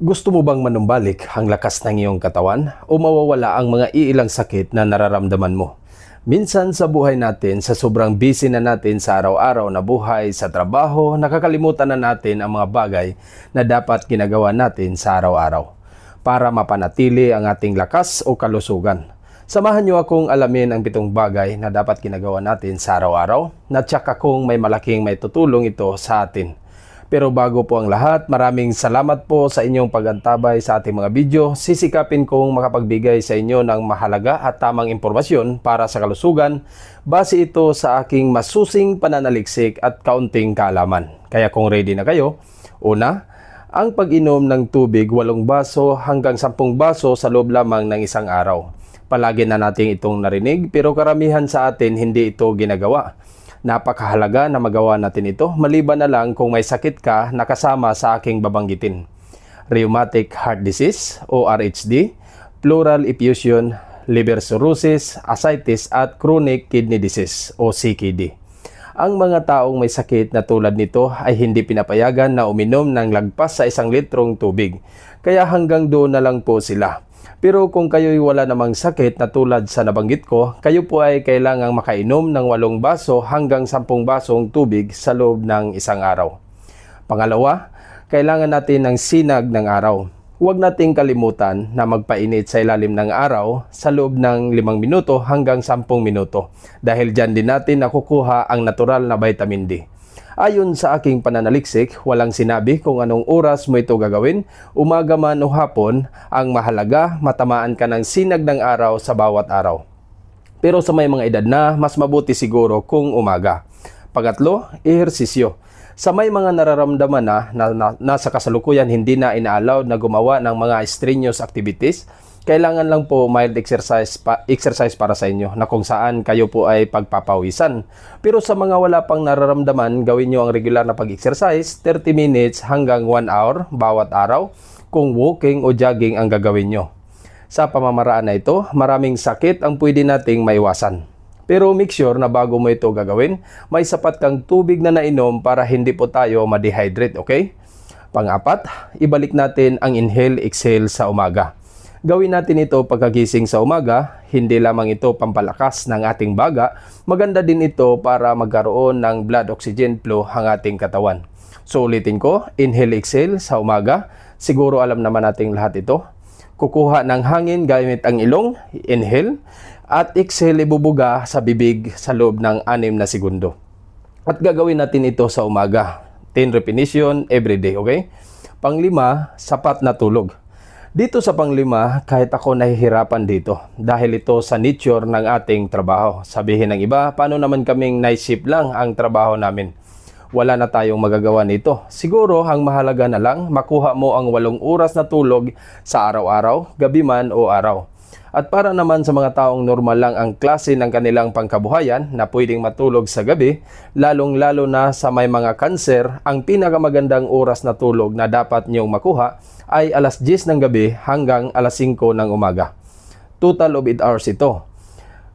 Gusto mo bang manumbalik ang lakas ng iyong katawan o mawawala ang mga iilang sakit na nararamdaman mo? Minsan sa buhay natin, sa sobrang busy na natin sa araw-araw na buhay, sa trabaho, nakakalimutan na natin ang mga bagay na dapat ginagawa natin sa araw-araw para mapanatili ang ating lakas o kalusugan. Samahan niyo akong alamin ang 7 bagay na dapat ginagawa natin sa araw-araw na tsak akong may malaking may tutulong ito sa atin. Pero bago po ang lahat, maraming salamat po sa inyong pagantabay sa ating mga video. Sisikapin kong makapagbigay sa inyo ng mahalaga at tamang impormasyon para sa kalusugan. Base ito sa aking masusing pananaliksik at kaunting kaalaman. Kaya kung ready na kayo, una, ang pag-inom ng tubig 8 baso hanggang 10 baso sa loob lamang ng isang araw. Palagi na natin itong narinig pero karamihan sa atin hindi ito ginagawa. Napakahalaga na magawa natin ito maliban na lang kung may sakit ka na kasama sa aking babanggitin. Rheumatic heart disease o RHD, pleural effusion, liver cirrhosis, ascites at chronic kidney disease o CKD. Ang mga taong may sakit na tulad nito ay hindi pinapayagan na uminom ng lagpas sa 1 litrong tubig. Kaya hanggang doon na lang po sila. Pero kung kayo'y wala namang sakit na tulad sa nabanggit ko, kayo po ay kailangang makainom ng 8 baso hanggang 10 basong tubig sa loob ng isang araw. Pangalawa, kailangan natin ng sinag ng araw. Huwag nating kalimutan na magpainit sa ilalim ng araw sa loob ng 5 minuto hanggang 10 minuto dahil dyan din natin nakukuha ang natural na vitamin D. Ayon sa aking pananaliksik, walang sinabi kung anong oras mo ito gagawin, umaga man o hapon, ang mahalaga matamaan ka ng sinag ng araw sa bawat araw. Pero sa may mga edad na, mas mabuti siguro kung umaga. Pangatlo, ehersisyo. Sa may mga nararamdaman na nasa kasalukuyan hindi na ina-allowed na gumawa ng mga strenuous activities, kailangan lang po mild exercise para sa inyo na kung saan kayo po ay pagpapawisan. Pero sa mga wala pang nararamdaman, gawin nyo ang regular na pag-exercise 30 minutes hanggang 1 hour bawat araw kung walking o jogging ang gagawin nyo. Sa pamamaraan na ito, maraming sakit ang pwede nating maiwasan. Pero make sure na bago mo ito gagawin, may sapat kang tubig na nainom para hindi po tayo ma-dehydrate, okay? Pang-apat, ibalik natin ang inhale-exhale sa umaga. Gawin natin ito pagkagising sa umaga, hindi lamang ito pampalakas ng ating baga, maganda din ito para magkaroon ng blood oxygen flow ang ating katawan. So ulitin ko, inhale-exhale sa umaga, siguro alam naman nating lahat ito. Kukuha ng hangin gamit ang ilong, inhale, at exhale ibubuga sa bibig sa loob ng 6 na segundo. At gagawin natin ito sa umaga, 10 repetition every day, okay? Panglima, sapat na tulog. Dito sa panglima, kahit ako nahihirapan dito dahil ito sa nature ng ating trabaho. Sabihin ng iba, paano naman kaming night shift lang ang trabaho namin? Wala na tayong magagawa nito. Siguro ang mahalaga na lang makuha mo ang 8 oras na tulog sa araw-araw, gabi man o araw. At para naman sa mga taong normal lang ang klase ng kanilang pangkabuhayan na pwedeng matulog sa gabi, lalong-lalo na sa may mga kanser, ang pinakamagandang oras na tulog na dapat niyong makuha ay alas 10 ng gabi hanggang alas 5 ng umaga. Total of 8 hours ito.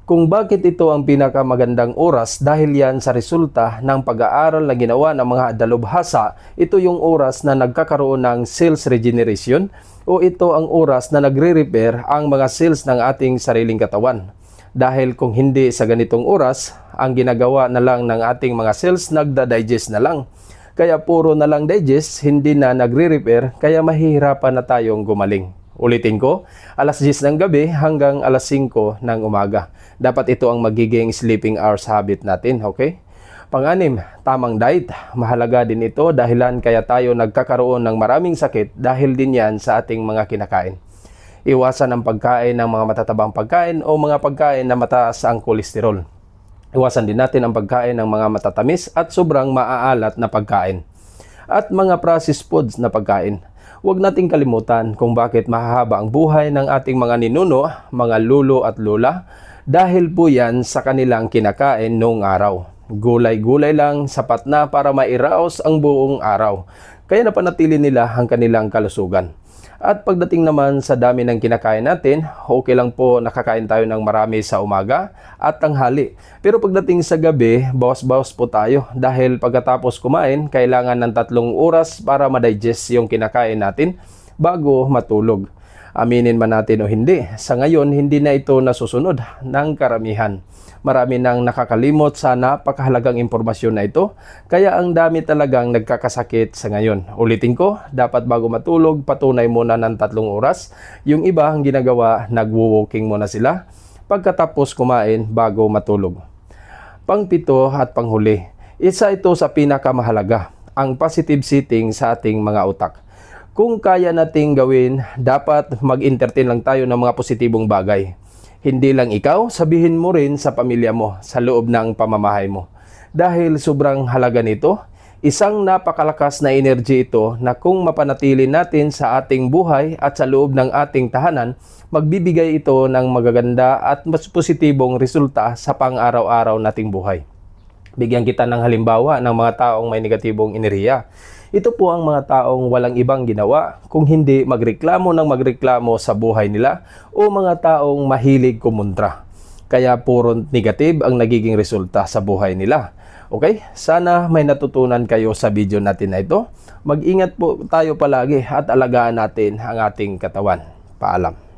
Kung bakit ito ang pinakamagandang oras dahil yan sa resulta ng pag-aaral na ginawa ng mga dalubhasa, ito yung oras na nagkakaroon ng cells regeneration o ito ang oras na nagre-repair ang mga cells ng ating sariling katawan. Dahil kung hindi sa ganitong oras, ang ginagawa na lang ng ating mga cells nagda-digest na lang. Kaya puro na lang digest, hindi na nagre-repair, kaya mahihirapan na tayong gumaling. Ulitin ko, alas 10 ng gabi hanggang alas 5 ng umaga. Dapat ito ang magiging sleeping hours habit natin, okay? Pang-anim, tamang diet. Mahalaga din ito dahilan kaya tayo nagkakaroon ng maraming sakit dahil din yan sa ating mga kinakain. Iwasan ang pagkain ng mga matatabang pagkain o mga pagkain na mataas ang kolesterol. Iwasan din natin ang pagkain ng mga matatamis at sobrang maaalat na pagkain. At mga processed foods na pagkain. Huwag nating kalimutan kung bakit mahahaba ang buhay ng ating mga ninuno, mga lolo at lola. Dahil po yan sa kanilang kinakain noong araw. Gulay-gulay lang, sapat na para mairaos ang buong araw. Kaya napanatili nila ang kanilang kalusugan. At pagdating naman sa dami ng kinakain natin, okay lang po nakakain tayo ng marami sa umaga at tanghali. Pero pagdating sa gabi, bawas-bawas po tayo dahil pagkatapos kumain, kailangan ng 3 oras para ma-digest yung kinakain natin bago matulog. Aminin man natin o hindi, sa ngayon hindi na ito nasusunod ng karamihan. Marami nang nakakalimot sa napakahalagang impormasyon na ito, kaya ang dami talagang nagkakasakit sa ngayon. Ulitin ko, dapat bago matulog, patunay muna ng 3 oras. Yung iba ang ginagawa, nagwo-walking muna sila pagkatapos kumain bago matulog. Pang-7 at panghuli, isa ito sa pinakamahalaga, ang positive setting sa ating mga utak. Kung kaya nating gawin, dapat mag-entertain lang tayo ng mga positibong bagay. Hindi lang ikaw, sabihin mo rin sa pamilya mo sa loob ng pamamahay mo. Dahil sobrang halaga nito, isang napakalakas na energy ito na kung mapanatili natin sa ating buhay at sa loob ng ating tahanan, magbibigay ito ng magaganda at mas positibong resulta sa pang-araw-araw nating buhay. Bigyan kita ng halimbawa ng mga taong may negatibong enerhiya. Ito po ang mga taong walang ibang ginawa kung hindi magreklamo ng magreklamo sa buhay nila o mga taong mahilig kumontra. Kaya puro negative ang nagiging resulta sa buhay nila. Okay? Sana may natutunan kayo sa video natin na ito. Mag-ingat po tayo palagi at alagaan natin ang ating katawan. Paalam.